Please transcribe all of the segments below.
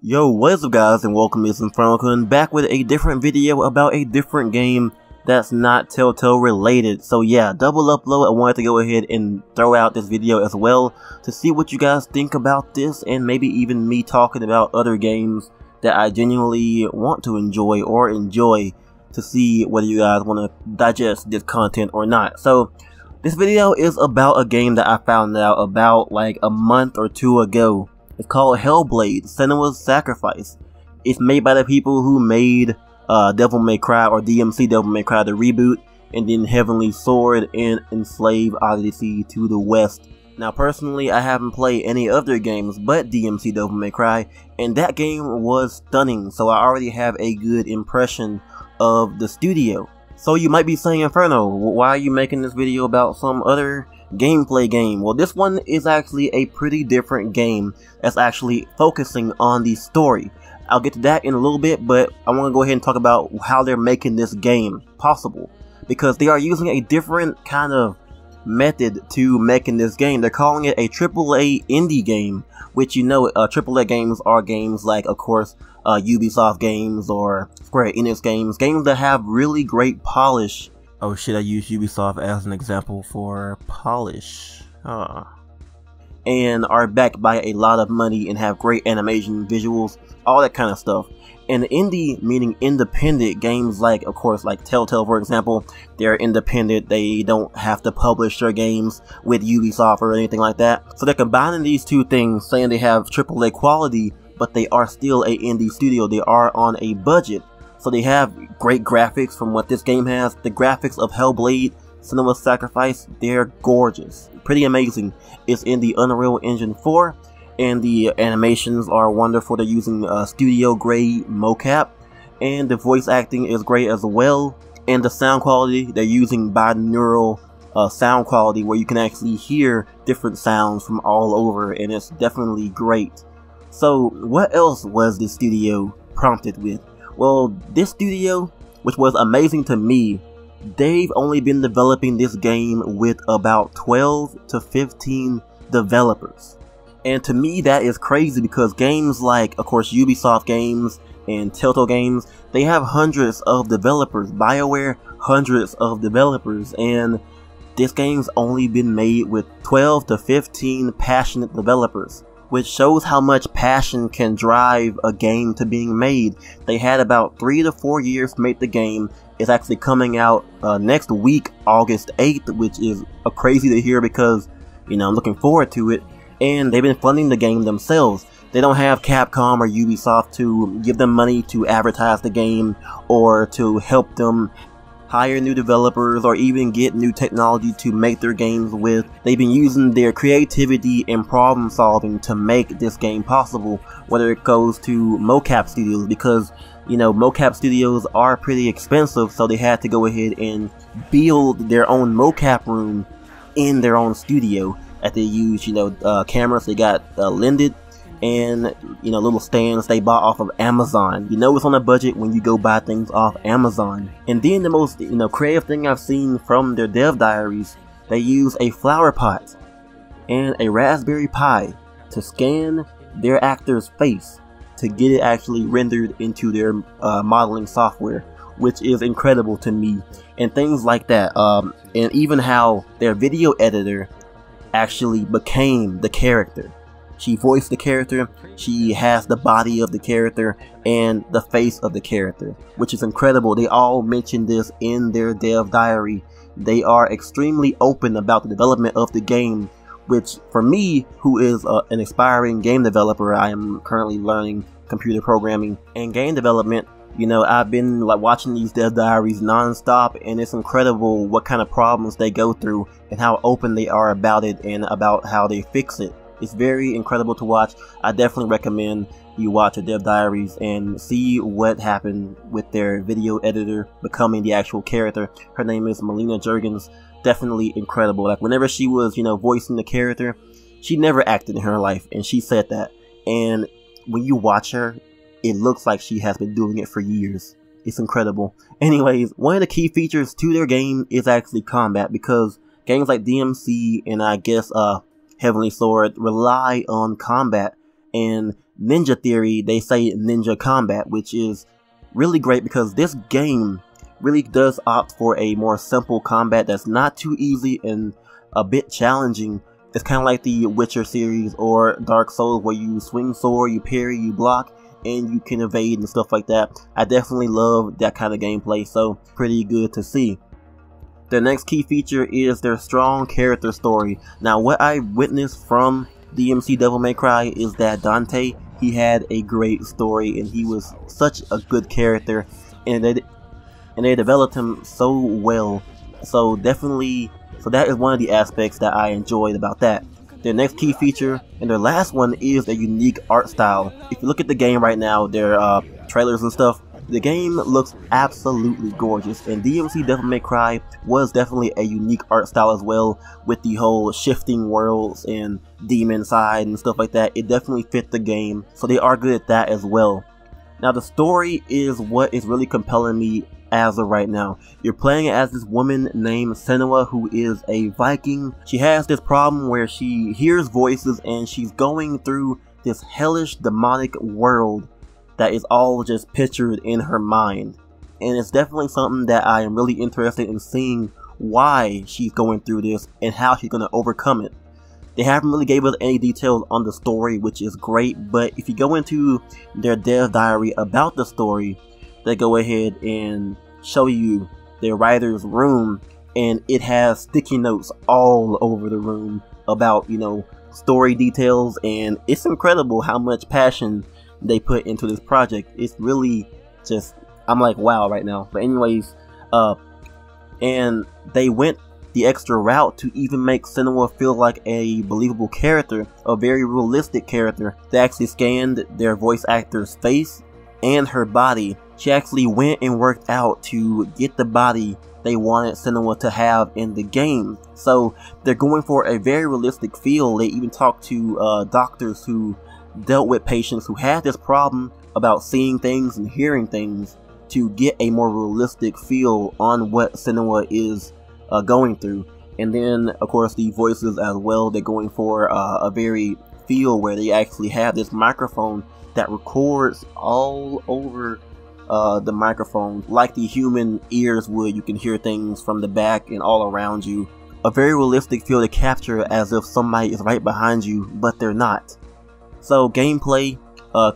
Yo, what is up guys, and welcome to Senua back with a different video about a different game that's not Telltale related. So yeah, double upload. I wanted to go ahead and throw out this video as well to see what you guys think about this, and maybe even me talking about other games that I genuinely want to enjoy to see whether you guys want to digest this content or not. So this video is about a game that I found out about like a month or two ago. It's called Hellblade, Senua's Sacrifice. It's made by the people who made Devil May Cry, or DMC Devil May Cry, the reboot, and then Heavenly Sword and Enslaved Odyssey to the West. Now personally, I haven't played any other games but DMC Devil May Cry, and that game was stunning, so I already have a good impression of the studio. So you might be saying, Inferno, why are you making this video about some other gameplay game? Well, this one is actually a pretty different game that's actually focusing on the story. I'll get to that in a little bit, but I want to go ahead and talk about how they're making this game possible, because they are using a different kind of method to making this game. They're calling it a AAA indie game, which, you know, AAA games are games like, of course, Ubisoft games or Square Enix games that have really great polish. Oh shit, I used Ubisoft as an example for polish. And are backed by a lot of money and have great animation, visuals, all that kind of stuff. And indie, meaning independent games like, of course, like Telltale, for example, they're independent. They don't have to publish their games with Ubisoft or anything like that. So they're combining these two things, saying they have AAA quality, but they are still a indie studio. They are on a budget. So they have great graphics from what this game has. The graphics of Hellblade, Senua's Sacrifice, they're gorgeous. Pretty amazing. It's in the Unreal Engine 4, and the animations are wonderful. They're using studio grade mocap, and the voice acting is great as well. And the sound quality, they're using binaural sound quality, where you can actually hear different sounds from all over, and it's definitely great. So what else was this studio prompted with? Well, this studio, which was amazing to me, they've only been developing this game with about 12 to 15 developers. And to me, that is crazy, because games like, of course, Ubisoft games and Telltale games, they have hundreds of developers. BioWare, hundreds of developers. And this game's only been made with 12 to 15 passionate developers, which shows how much passion can drive a game to being made. They had about 3 to 4 years to make the game. It's actually coming out next week, August 8th, which is crazy to hear, because, you know, I'm looking forward to it. And they've been funding the game themselves. They don't have Capcom or Ubisoft to give them money to advertise the game, or to help them hire new developers, or even get new technology to make their games with. They've been using their creativity and problem solving to make this game possible, whether it goes to mocap studios, because, you know, mocap studios are pretty expensive, so they had to go ahead and build their own mocap room in their own studio. That they use, you know, cameras they got lended, and, you know, little stands they bought off of Amazon. You know it's on a budget when you go buy things off Amazon. And then the most, you know, creative thing I've seen from their dev diaries, they use a flower pot and a Raspberry Pi to scan their actor's face to get it actually rendered into their modeling software, which is incredible to me. And things like that, and even how their video editor actually became the character. She voiced the character, she has the body of the character and the face of the character, which is incredible. They all mentioned this in their dev diary. They are extremely open about the development of the game, which for me, who is an aspiring game developer, I am currently learning computer programming and game development. You know, I've been like watching these dev diaries non-stop, and it's incredible what kind of problems they go through and how open they are about it and about how they fix it. It's very incredible to watch. I definitely recommend you watch the dev diaries and see what happened with their video editor becoming the actual character. Her name is Melina Juergens. Definitely incredible. Like, whenever she was, you know, voicing the character, she never acted in her life, and she said that. And when you watch her, it looks like she has been doing it for years. It's incredible. Anyways, one of the key features to their game is actually combat, because games like DMC and I guess Heavenly Sword rely on combat, and ninja theory, they say ninja combat, which is really great because this game really does opt for a more simple combat that's not too easy and a bit challenging. It's kind of like the Witcher series or Dark Souls, where you swing sword, you parry, you block, and you can evade and stuff like that. I definitely love that kind of gameplay, so pretty good to see. The next key feature is their strong character story. Now, what I witnessed from DMC Devil May Cry is that Dante, he had a great story and he was such a good character, and they developed him so well. So definitely, so that is one of the aspects that I enjoyed about that. Their next key feature and their last one is their unique art style. If you look at the game right now, their trailers and stuff, the game looks absolutely gorgeous, and DMC Devil May Cry was definitely a unique art style as well, with the whole shifting worlds and demon side and stuff like that. It definitely fit the game, so they are good at that as well. Now, the story is what is really compelling me as of right now. You're playing as this woman named Senua, who is a Viking. She has this problem where she hears voices and she's going through this hellish demonic world that is all just pictured in her mind. And it's definitely something that I am really interested in seeing, why she's going through this and how she's going to overcome it. They haven't really gave us any details on the story, which is great, but if you go into their dev diary about the story, they go ahead and show you their writer's room, and it has sticky notes all over the room about, you know, story details, and it's incredible how much passion they put into this project. It's really just, I'm like, wow right now. But anyways, and they went the extra route to even make Senua feel like a believable character, a very realistic character. They actually scanned their voice actor's face and her body. She actually went and worked out to get the body they wanted Senua to have in the game. So they're going for a very realistic feel. They even talked to doctors who dealt with patients who had this problem about seeing things and hearing things, to get a more realistic feel on what Senua is going through. And then of course the voices as well, they're going for a very feel where they actually have this microphone that records all over the microphone like the human ears would. You can hear things from the back and all around you. A very realistic feel to capture, as if somebody is right behind you, but they're not. So gameplay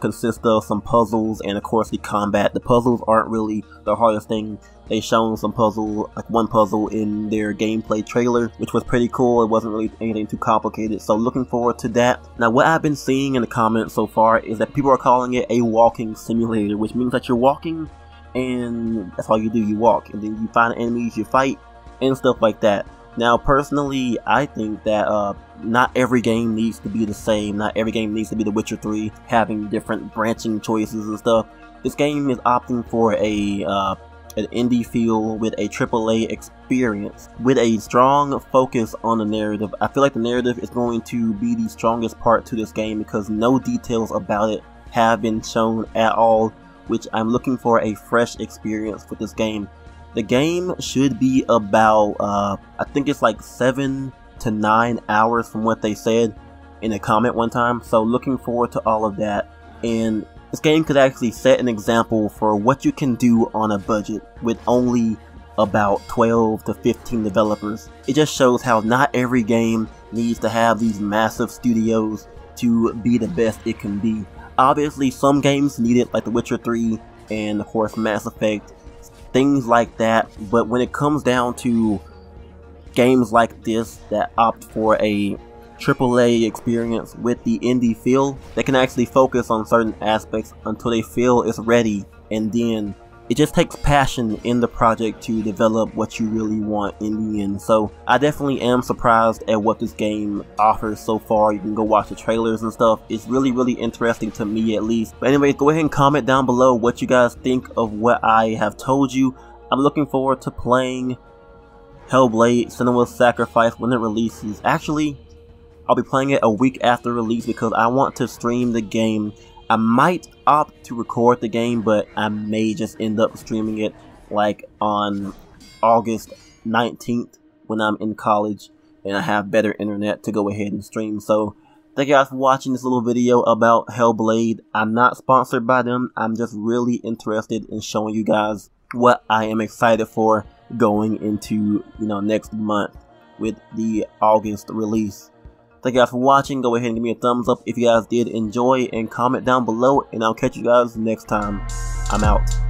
consists of some puzzles and of course the combat. The puzzles aren't really the hardest thing. They shown some puzzle, like one puzzle in their gameplay trailer, which was pretty cool. It wasn't really anything too complicated, so looking forward to that. Now, what I've been seeing in the comments so far is that people are calling it a walking simulator, which means that you're walking and that's all you do, you walk, and then you find enemies, you fight, and stuff like that. Now, personally, I think that not every game needs to be the same. Not every game needs to be The Witcher 3, having different branching choices and stuff. This game is opting for an indie feel with a AAA experience, with a strong focus on the narrative. I feel like the narrative is going to be the strongest part to this game because no details about it have been shown at all, which I'm looking for a fresh experience with this game. The game should be about, I think it's like 7 to 9 hours from what they said in a comment one time, so looking forward to all of that. And this game could actually set an example for what you can do on a budget with only about 12 to 15 developers. It just shows how not every game needs to have these massive studios to be the best it can be. Obviously, some games need it, like The Witcher 3 and of course Mass Effect, things like that, but when it comes down to games like this that opt for a AAA experience with the indie feel, they can actually focus on certain aspects until they feel it's ready, and then it just takes passion in the project to develop what you really want in the end. So I definitely am surprised at what this game offers so far. You can go watch the trailers and stuff. It's really, really interesting to me, at least. But anyways, go ahead and comment down below what you guys think of what I have told you. I'm looking forward to playing Hellblade: Senua's Sacrifice when it releases. Actually, I'll be playing it a week after release because I want to stream the game. I might opt to record the game, but I may just end up streaming it like on August 19th when I'm in college and I have better internet to go ahead and stream. So Thank you guys for watching this little video about Hellblade. I'm not sponsored by them. I'm just really interested in showing you guys what I am excited for going into, next month with the August release. Thank you guys for watching. Go ahead and give me a thumbs up if you guys did enjoy, and comment down below, and I'll catch you guys next time. I'm out.